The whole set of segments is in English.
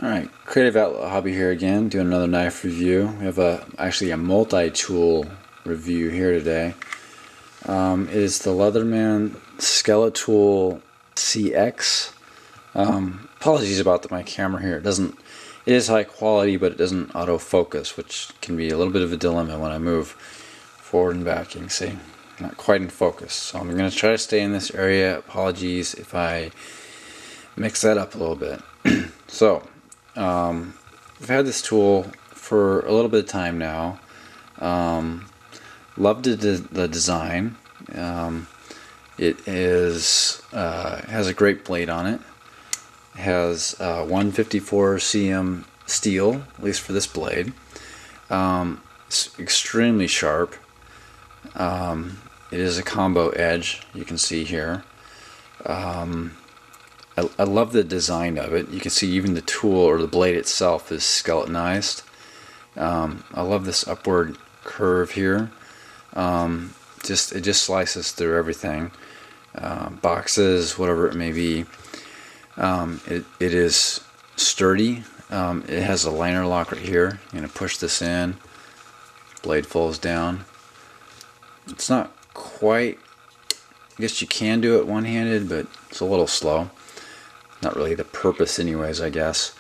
Alright, Creative Outlet Hobby here again, doing another knife review. We have actually a multi-tool review here today. It is the Leatherman Skeletool CX. Apologies about my camera here. It is high quality, but it doesn't autofocus, which can be a little bit of a dilemma when I move forward and back. You can see, not quite in focus. So I'm going to try to stay in this area. Apologies if I mix that up a little bit. So, I've had this tool for a little bit of time now. Loved the design. It has a great blade on it. It has 154 cm steel, at least for this blade. It's extremely sharp. It is a combo edge, you can see here. I love the design of it. You can see even the tool or the blade itself is skeletonized. I love this upward curve here. It just slices through everything. Boxes, whatever it may be. It is sturdy. It has a liner lock right here. I'm going to push this in. Blade falls down. It's not quite, I guess you can do it one-handed, but it's a little slow. Not really the purpose anyways, I guess.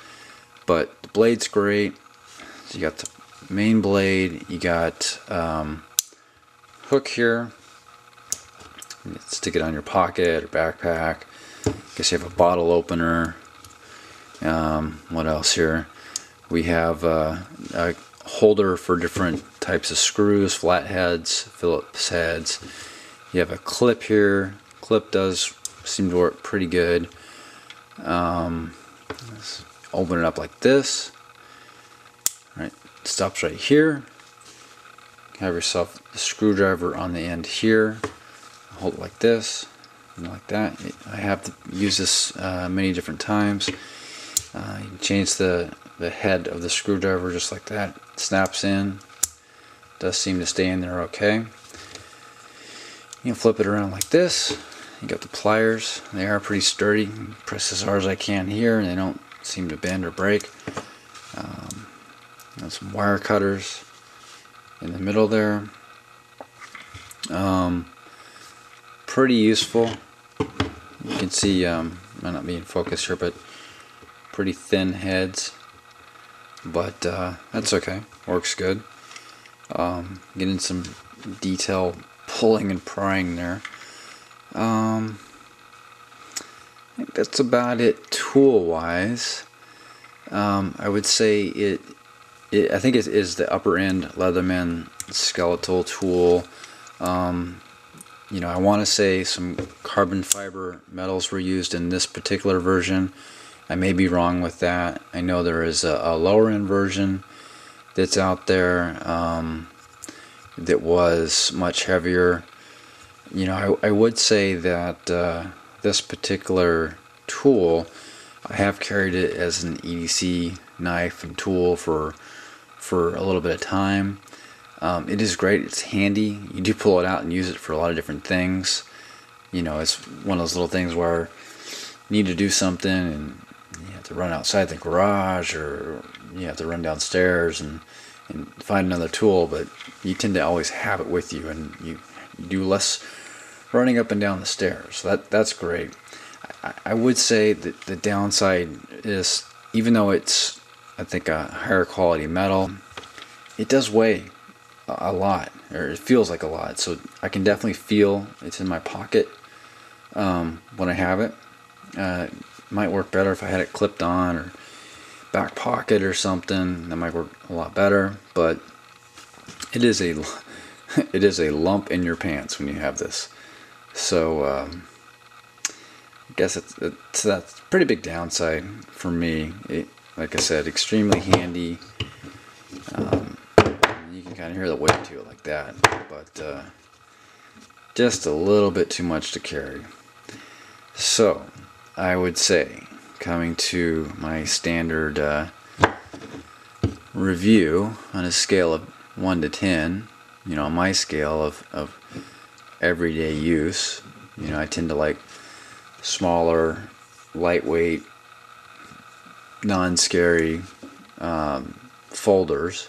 But the blade's great. So you got the main blade, you got hook here. You stick it on your pocket or backpack. I guess you have a bottle opener. What else here? We have a holder for different types of screws, flatheads, Phillips heads. You have a clip here. Clip does seem to work pretty good. Let's open it up like this. Right, stops right here. Have yourself a screwdriver on the end here. Hold it like this and like that. I have used this many different times. You can change the head of the screwdriver just like that. It snaps in. Does seem to stay in there okay. You can flip it around like this. You got the pliers. They are pretty sturdy. Press as hard as I can here, and they don't seem to bend or break. Got some wire cutters in the middle there. Pretty useful. You can see, might not be in focus here, but pretty thin heads. But that's okay. Works good. Getting some detail pulling and prying there. I think that's about it tool wise. I would say I think it is the upper end Leatherman Skeletool tool. You know, I want to say some carbon fiber metals were used in this particular version. I may be wrong with that. I know there is a lower end version that's out there that was much heavier. You know, I would say that this particular tool, I have carried it as an EDC knife and tool for a little bit of time. It is great. It's handy. You do pull it out and use it for a lot of different things. You know, it's one of those little things where you need to do something and you have to run outside the garage, or you have to run downstairs and find another tool, but you tend to always have it with you, and you do less running up and down the stairs. So that's great. I would say that the downside is, even though it's, I think, a higher quality metal, it does weigh a lot, or it feels like a lot. So I can definitely feel it's in my pocket when I have it. It might work better if I had it clipped on or back pocket or something. That might work a lot better. But it is a it is a lump in your pants when you have this. So I guess that's a pretty big downside for me. Like I said, extremely handy. You can kind of hear the weight to it like that, but just a little bit too much to carry. So I would say, coming to my standard review on a scale of 1 to 10, you know, on my scale of everyday use, you know, I tend to like smaller, lightweight, non-scary folders,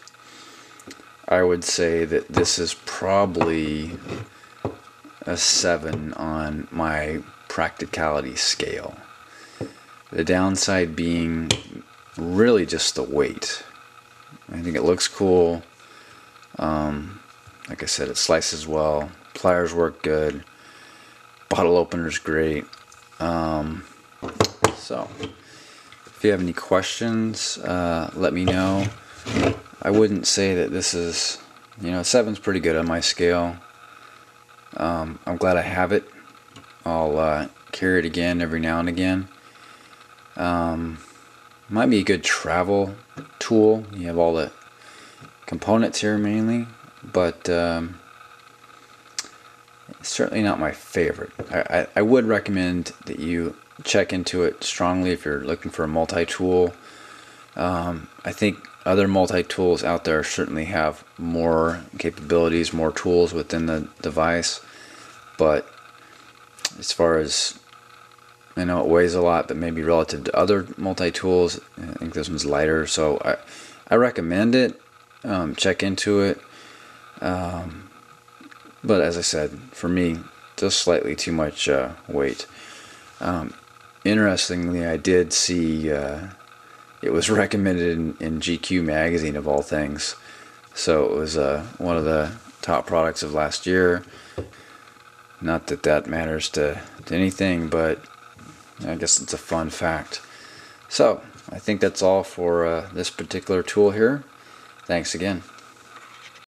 I would say that this is probably a 7 on my practicality scale. The downside being really just the weight. I think it looks cool. Like I said, it slices well. Pliers work good. Bottle opener's great. So, if you have any questions, let me know. I wouldn't say that this is, 7's pretty good on my scale. I'm glad I have it. I'll carry it again every now and again. Might be a good travel tool. You have all the components here mainly, but it's certainly not my favorite. I would recommend that you check into it strongly if you're looking for a multi-tool. I think other multi-tools out there certainly have more capabilities, more tools within the device, but as far as, I know it weighs a lot, but maybe relative to other multi-tools, I think this one's lighter, so I recommend it. Check into it. But as I said, for me, just slightly too much weight. Interestingly, I did see it was recommended in GQ magazine of all things, so it was one of the top products of last year. Not that that matters to anything, but I guess it's a fun fact. So I think that's all for this particular tool here. Thanks again.